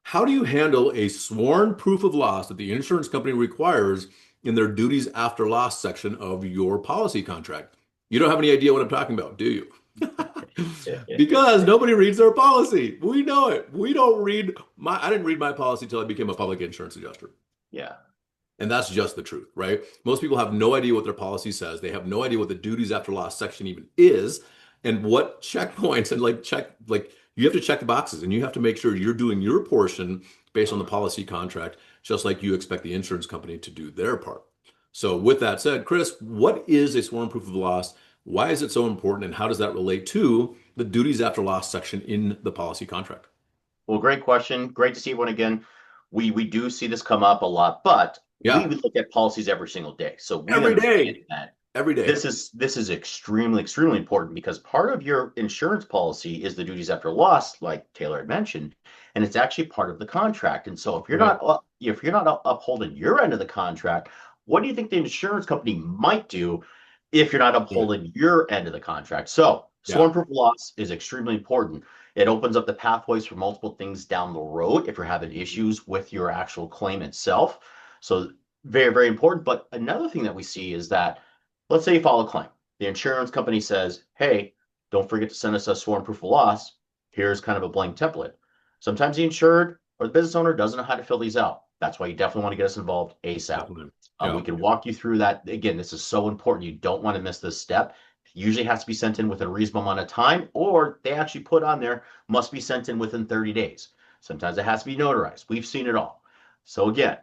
How do you handle a sworn proof of loss that the insurance company requires in their duties after loss section of your policy contract? You don't have any idea what I'm talking about, do you? Because nobody reads their policy. We know it. We don't read I didn't read my policy till I became a public insurance adjuster. Yeah. And that's just the truth, right? Most people have no idea what their policy says. They have no idea what the duties after loss section even is and what checkpoints and like you have to check the boxes and you have to make sure you're doing your portion based on the policy contract, just like you expect the insurance company to do their part. So with that said, Chris, what is a sworn proof of loss? Why is it so important and how does that relate to the duties after loss section in the policy contract? Well, great question. Great to see everyone again. We do see this come up a lot, but we Yeah, would look at policies every single day. So we every understand day, that every day. this is extremely important because part of your insurance policy is the duties after loss, like Taylor had mentioned, and it's actually part of the contract. And so Right. if you're not upholding your end of the contract, what do you think the insurance company might do if you're not Right. upholding your end of the contract? So Yeah. sworn proof of loss is extremely important. It opens up the pathways for multiple things down the road if you're having issues with your actual claim itself. So very important. But another thing that we see is that let's say you file a claim. The insurance company says, hey, don't forget to send us a sworn proof of loss. Here's kind of a blank template. Sometimes the insured or the business owner doesn't know how to fill these out. That's why you definitely want to get us involved ASAP. Definitely. We Yeah. can walk you through that. Again, this is so important. You don't want to miss this step. It usually has to be sent in within a reasonable amount of time, or they actually put on there must be sent in within 30 days. Sometimes it has to be notarized. We've seen it all. So again,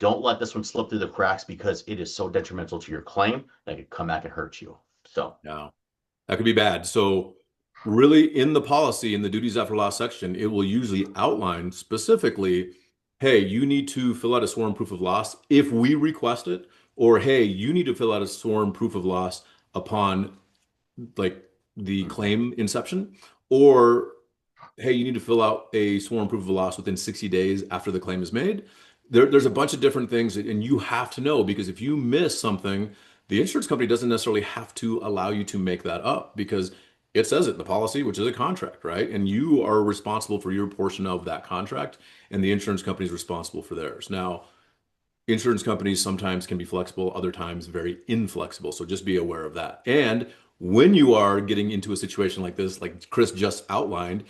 don't let this one slip through the cracks because it is so detrimental to your claim that could come back and hurt you. So Yeah. That could be bad. So really in the policy, in the duties after loss section, it will usually outline specifically, hey, you need to fill out a sworn proof of loss if we request it, or hey, you need to fill out a sworn proof of loss upon like the claim inception, or hey, you need to fill out a sworn proof of loss within 60 days after the claim is made. There's a bunch of different things, and you have to know because if you miss something, the insurance company doesn't necessarily have to allow you to make that up because it says it in the policy, which is a contract, right? And you are responsible for your portion of that contract, and the insurance company is responsible for theirs. Now, insurance companies sometimes can be flexible, other times very inflexible. So just be aware of that. And when you are getting into a situation like this, like Chris just outlined,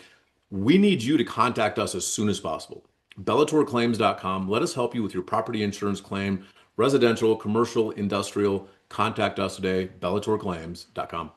we need you to contact us as soon as possible. BellatorClaims.com. Let us help you with your property insurance claim, residential, commercial, industrial. Contact us today, BellatorClaims.com.